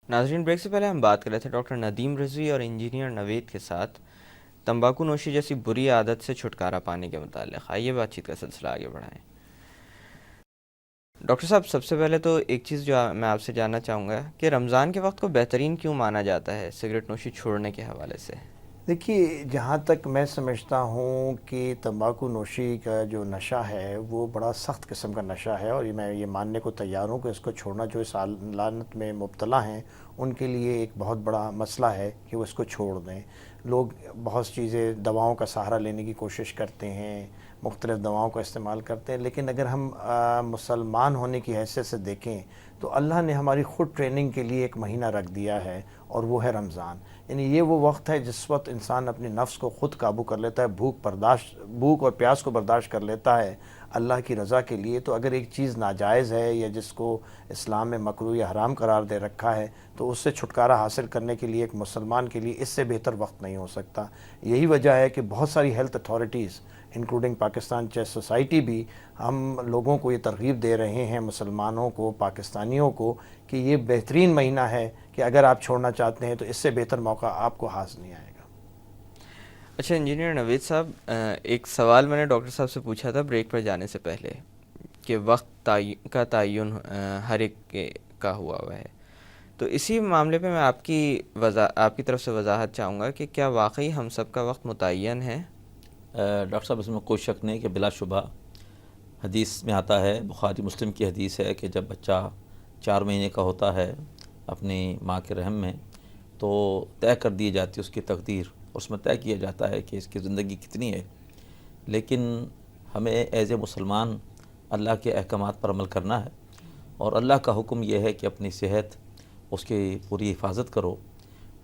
ناظرین، بریک سے پہلے ہم بات کر رہے تھے ڈاکٹر ندیم رضوی اور انجینئر نوید کے ساتھ تمباکو نوشی جیسی بری عادت سے چھٹکارا پانے کے متعلق۔ آئیے بات چیت کا سلسلہ آگے بڑھائیں۔ ڈاکٹر صاحب، سب سے پہلے تو ایک چیز جو میں آپ سے جاننا چاہوں گا کہ رمضان کے وقت کو بہترین کیوں مانا جاتا ہے سگریٹ نوشی چھوڑنے کے حوالے سے؟ دیکھیے، جہاں تک میں سمجھتا ہوں کہ تمباکو نوشی کا جو نشہ ہے وہ بڑا سخت قسم کا نشہ ہے، اور میں یہ ماننے کو تیار ہوں کہ اس کو چھوڑنا جو اس لعنت میں مبتلا ہیں ان کے لیے ایک بہت بڑا مسئلہ ہے کہ وہ اس کو چھوڑ دیں۔ لوگ بہت چیزیں دواؤں کا سہارا لینے کی کوشش کرتے ہیں، مختلف دواؤں کا استعمال کرتے ہیں، لیکن اگر ہم مسلمان ہونے کی حیثیت سے دیکھیں تو اللہ نے ہماری خود ٹریننگ کے لیے ایک مہینہ رکھ دیا ہے، اور وہ ہے رمضان۔ یعنی یہ وہ وقت ہے جس وقت انسان اپنی نفس کو خود قابو کر لیتا ہے، بھوک اور پیاس کو برداشت کر لیتا ہے اللہ کی رضا کے لیے۔ تو اگر ایک چیز ناجائز ہے یا جس کو اسلام میں مکروہ یا حرام قرار دے رکھا ہے تو اس سے چھٹکارا حاصل کرنے کے لیے ایک مسلمان کے لیے اس سے بہتر وقت نہیں ہو سکتا۔ یہی وجہ ہے کہ بہت ساری health authorities including Pakistan Chest Society بھی ہم لوگوں کو یہ ترغیب دے رہے ہیں، مسلمانوں کو، پاکستانیوں کو، کہ یہ بہترین مہینہ ہے کہ اگر آپ چھوڑنا چاہتے ہیں تو اس سے بہتر موقع آپ کو ہاتھ نہیں آئے گا۔ اچھا انجینئر نوید صاحب، ایک سوال میں نے ڈاکٹر صاحب سے پوچھا تھا بریک پر جانے سے پہلے کہ وقت کا تعین ہر ایک کا ہوا ہے، تو اسی معاملے پہ میں آپ کی طرف سے وضاحت چاہوں گا کہ کیا واقعی ہم سب کا وقت متعین ہے؟ ڈاکٹر صاحب، اس میں کوئی شک نہیں کہ بلا شبہ حدیث میں آتا ہے، بخاری مسلم کی حدیث ہے کہ جب بچہ 4 مہینے کا ہوتا ہے اپنی ماں کے رحم میں تو طے کر دی جاتی ہے اس کی تقدیر، اس میں طے کیا جاتا ہے کہ اس کی زندگی کتنی ہے۔ لیکن ہمیں ایز اے مسلمان اللہ کے احکامات پر عمل کرنا ہے، اور اللہ کا حکم یہ ہے کہ اپنی صحت اس کی پوری حفاظت کرو۔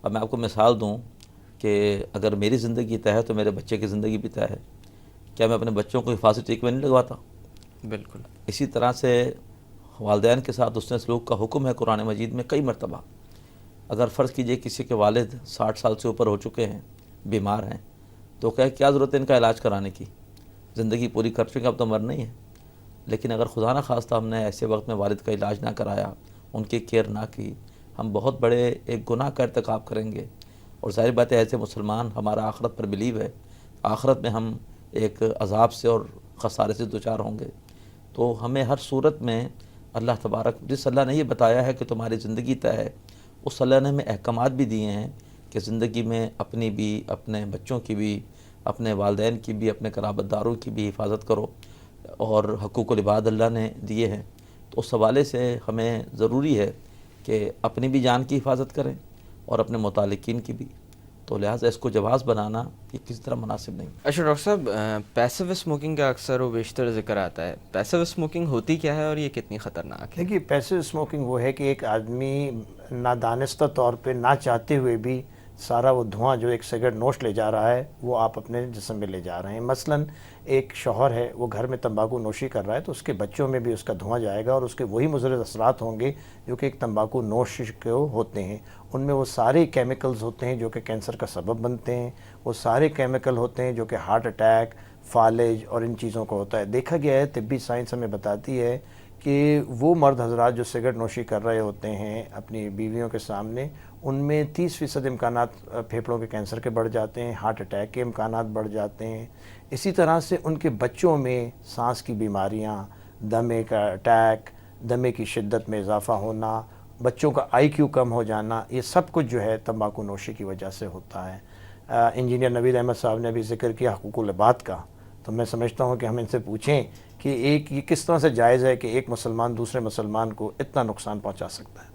اب میں آپ کو مثال دوں کہ اگر میری زندگی طے ہے تو میرے بچے کی زندگی بھی طے ہے۔ کیا میں اپنے بچوں کو حفاظتی ٹیک میں نہیں لگواتا؟ بالکل۔ اسی طرح سے والدین کے ساتھ حسن سلوک کا حکم ہے قرآن مجید میں کئی مرتبہ۔ اگر فرض کیجئے کسی کے والد 60 سال سے اوپر ہو چکے ہیں، بیمار ہیں، تو کیا ضرورت ہے ان کا علاج کرانے کی؟ زندگی پوری کر چکے، اب تو مرنا ہی ہے۔ لیکن اگر خدا نہ خواستہ ہم نے ایسے وقت میں والد کا علاج نہ کرایا، ان کی کیئر نہ کی، ہم بہت بڑے ایک گناہ کا ارتکاب کریں گے، اور ظاہر بات ہے ایسے مسلمان، ہمارا آخرت پر بلیو ہے، آخرت میں ہم ایک عذاب سے اور خسارے سے دوچار ہوں گے۔ تو ہمیں ہر صورت میں اللہ تبارک، جس اللہ نے یہ بتایا ہے کہ تمہاری زندگی طے ہے، اس اللہ نے ہمیں احکامات بھی دیے ہیں کہ زندگی میں اپنی بھی، اپنے بچوں کی بھی، اپنے والدین کی بھی، اپنے قرابت داروں کی بھی حفاظت کرو، اور حقوق العباد اللہ نے دیے ہیں۔ تو اس حوالے سے ہمیں ضروری ہے کہ اپنی بھی جان کی حفاظت کریں اور اپنے متعلقین کی بھی، تو لہٰذا اس کو جواز بنانا یہ کسی طرح مناسب نہیں۔ اچھا ڈاکٹر صاحب، پیسو اسموکنگ کا اکثر و بیشتر ذکر آتا ہے، پیسو اسموکنگ ہوتی کیا ہے اور یہ کتنی خطرناک ہے؟ دیکھیے، پیسو اسموکنگ وہ ہے کہ ایک آدمی نادانستہ طور پہ نہ چاہتے ہوئے بھی سارا وہ دھواں جو ایک سگریٹ نوش لے جا رہا ہے وہ آپ اپنے جسم میں لے جا رہے ہیں۔ مثلاً ایک شوہر ہے، وہ گھر میں تمباکو نوشی کر رہا ہے تو اس کے بچوں میں بھی اس کا دھواں جائے گا، اور اس کے وہی مضر اثرات ہوں گے جو کہ ایک تمباکو نوش کو ہوتے ہیں۔ ان میں وہ سارے کیمیکلز ہوتے ہیں جو کہ کینسر کا سبب بنتے ہیں، وہ سارے کیمیکل ہوتے ہیں جو کہ ہارٹ اٹیک، فالج اور ان چیزوں کو ہوتا ہے۔ دیکھا گیا ہے، طبی سائنس ہمیں بتاتی ہے کہ وہ مرد حضرات جو سگریٹ نوشی کر رہے ہوتے ہیں اپنی بیویوں کے سامنے، ان میں 30% امکانات پھیپھڑوں کے کینسر کے بڑھ جاتے ہیں، ہارٹ اٹیک کے امکانات بڑھ جاتے ہیں۔ اسی طرح سے ان کے بچوں میں سانس کی بیماریاں، دمے کا اٹیک، دمے کی شدت میں اضافہ ہونا، بچوں کا آئی کیو کم ہو جانا، یہ سب کچھ جو ہے تمباکو نوشی کی وجہ سے ہوتا ہے۔ انجینئر نوید احمد صاحب نے بھی ذکر کیا حقوق العباد کا، تو میں سمجھتا ہوں کہ ہم ان سے پوچھیں کہ یہ کس طرح سے جائز ہے کہ ایک مسلمان دوسرے مسلمان کو اتنا نقصان پہنچا سکتا ہے۔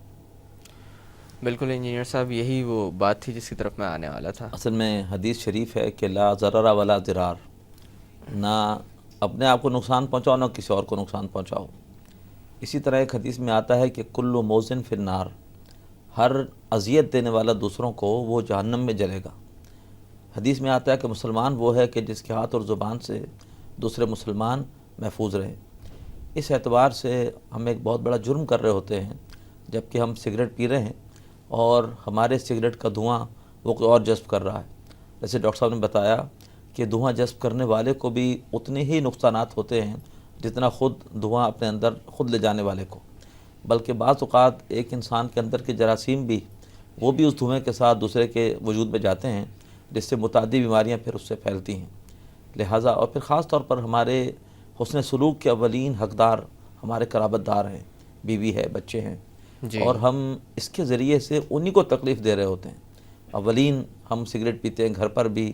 بالکل انجینئر صاحب، یہی وہ بات تھی جس کی طرف میں آنے والا تھا۔ اصل میں حدیث شریف ہے کہ لا ضرر ولا ضرار، نہ اپنے آپ کو نقصان پہنچاؤ نہ کسی اور کو نقصان پہنچاؤ۔ اسی طرح ایک حدیث میں آتا ہے کہ کل موزن فی النار، ہر اذیت دینے والا دوسروں کو وہ جہنم میں جلے گا۔ حدیث میں آتا ہے کہ مسلمان وہ ہے کہ جس کے ہاتھ اور زبان سے دوسرے مسلمان محفوظ رہے۔ اس اعتبار سے ہم ایک بہت بڑا جرم کر رہے ہوتے ہیں جب کہ ہم سگریٹ پی رہے ہیں اور ہمارے سگریٹ کا دھواں وہ کوئی اور جذب کر رہا ہے۔ جیسے ڈاکٹر صاحب نے بتایا کہ دھواں جذب کرنے والے کو بھی اتنے ہی نقصانات ہوتے ہیں جتنا خود دھواں اپنے اندر خود لے جانے والے کو۔ بلکہ بعض اوقات ایک انسان کے اندر کے جراثیم بھی وہ بھی اس دھوئیں کے ساتھ دوسرے کے وجود میں جاتے ہیں، جس سے متعدی بیماریاں پھر اس سے پھیلتی ہیں۔ لہٰذا اور پھر خاص طور پر ہمارے حسن سلوک کے اولین حقدار ہمارے قرابت دار ہیں، بیوی ہے، بچے ہیں، جی اور ہم اس کے ذریعے سے انہی کو تکلیف دے رہے ہوتے ہیں۔ اولین ہم سگریٹ پیتے ہیں گھر پر بھی،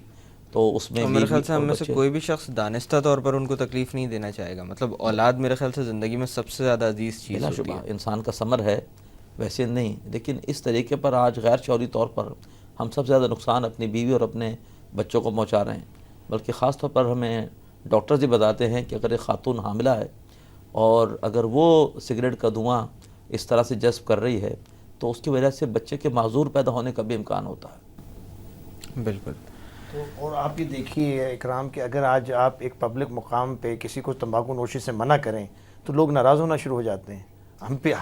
تو اس میں اور میرے بیوی خیال سے ہم اور میں سے بچے، کوئی بھی شخص دانستہ طور پر ان کو تکلیف نہیں دینا چاہے گا، مطلب اولاد میرے خیال سے زندگی میں سب سے زیادہ عزیز چیز بلا ہوتی شبہ ہے۔ انسان کا ثمر ہے، ویسے نہیں، لیکن اس طریقے پر آج غیر شعوری طور پر ہم سب سے زیادہ نقصان اپنی بیوی اور اپنے بچوں کو پہنچا رہے ہیں۔ بلکہ خاص طور پر ہمیں ڈاکٹرز یہ بتاتے ہیں کہ اگر ایک خاتون حاملہ ہے اور اگر وہ سگریٹ کا دھواں اس طرح سے جذب کر رہی ہے تو اس کی وجہ سے بچے کے معذور پیدا ہونے کا بھی امکان ہوتا ہے۔ بالکل۔ تو اور آپ یہ دیکھیے اکرام کہ اگر آج آپ ایک پبلک مقام پہ کسی کو تمباکو نوشی سے منع کریں تو لوگ ناراض ہونا شروع ہو جاتے ہیں،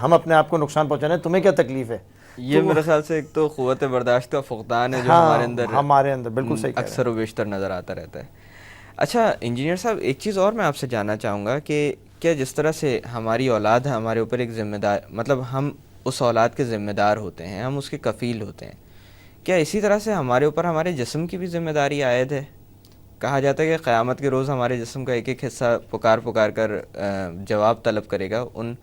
ہم اپنے آپ کو نقصان پہنچانے ہیں، تمہیں کیا تکلیف ہے؟ یہ میرے خیال سے ایک تو قوت برداشت کا فقدان ہے جو ہمارے اندر بالکل صحیح کہہ رہے ہیں۔ اکثر و بیشتر نظر آتا رہتا ہے۔ اچھا انجینئر صاحب، ایک چیز اور میں آپ سے جاننا چاہوں گا کہ کیا جس طرح سے ہماری اولاد ہے ہمارے اوپر ایک ذمہ دار، مطلب ہم اس اولاد کے ذمہ دار ہوتے ہیں، ہم اس کے کفیل ہوتے ہیں، کیا اسی طرح سے ہمارے اوپر ہمارے جسم کی بھی ذمہ داری عائد ہے؟ کہا جاتا ہے کہ قیامت کے روز ہمارے جسم کا ایک ایک حصہ پکار کر جواب طلب کرے گا ان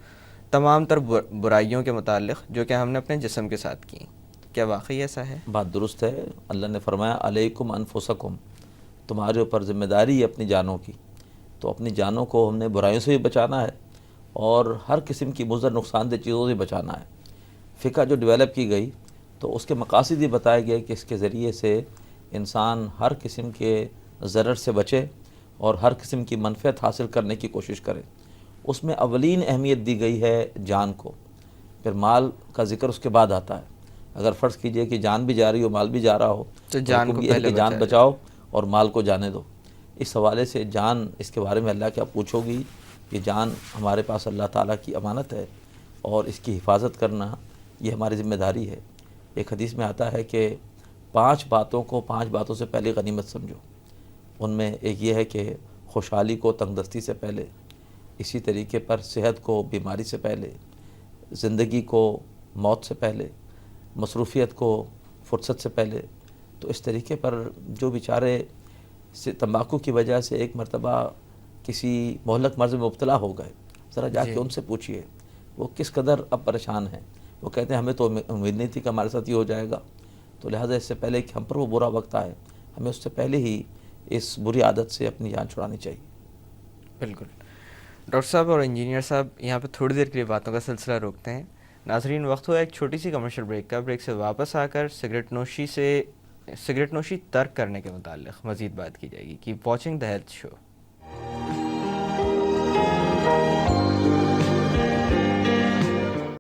تمام تر برائیوں کے متعلق جو کہ ہم نے اپنے جسم کے ساتھ کی۔ کیا واقعی ایسا ہے؟ بات درست ہے، اللہ نے فرمایا علیکم انفسکم، تمہارے اوپر ذمہ داری ہے اپنی جانوں کی، تو اپنی جانوں کو ہم نے برائیوں سے بھی بچانا ہے اور ہر قسم کی مضر نقصان دہ چیزوں سے بچانا ہے۔ فقہ جو ڈیولپ کی گئی تو اس کے مقاصد یہ بتائے گئے کہ اس کے ذریعے سے انسان ہر قسم کے ضرر سے بچے اور ہر قسم کی منفعت حاصل کرنے کی کوشش کرے۔ اس میں اولین اہمیت دی گئی ہے جان کو، پھر مال کا ذکر اس کے بعد آتا ہے۔ اگر فرض کیجئے کہ جان بھی جا رہی ہو، مال بھی جا رہا ہو تو جان حکم کو یہ ہے پہلے کہ جان بچایا بچاؤ اور مال کو جانے دو۔ اس حوالے سے جان، اس کے بارے میں اللہ کیا پوچھو گی کہ جان ہمارے پاس اللہ تعالیٰ کی امانت ہے اور اس کی حفاظت کرنا یہ ہماری ذمہ داری ہے۔ ایک حدیث میں آتا ہے کہ 5 باتوں کو 5 باتوں سے پہلے غنیمت سمجھو۔ ان میں ایک یہ ہے کہ خوشحالی کو تنگدستی سے پہلے، اسی طریقے پر صحت کو بیماری سے پہلے، زندگی کو موت سے پہلے، مصروفیت کو فرصت سے پہلے۔ تو اس طریقے پر جو بیچارے تمباکو کی وجہ سے ایک مرتبہ کسی مہلک مرض میں مبتلا ہو گئے، ذرا جا کے ان سے پوچھئے وہ کس قدر اب پریشان ہیں۔ وہ کہتے ہیں ہمیں تو امید نہیں تھی کہ ہمارے ساتھ یہ ہو جائے گا، تو لہٰذا اس سے پہلے کہ ہم پر وہ برا وقت آئے ہمیں اس سے پہلے ہی اس بری عادت سے اپنی جان چھڑانی چاہیے۔ بالکل۔ ڈاکٹر صاحب اور انجینئر صاحب یہاں پہ تھوڑی دیر کے لیے باتوں کا سلسلہ روکتے ہیں۔ ناظرین، وقت ہوا ایک چھوٹی سی کمرشل بریک کا۔ بریک سے واپس آ کر سگریٹ نوشی ترک کرنے کے متعلق مزید بات کی جائے گی۔ Keep watching the health show.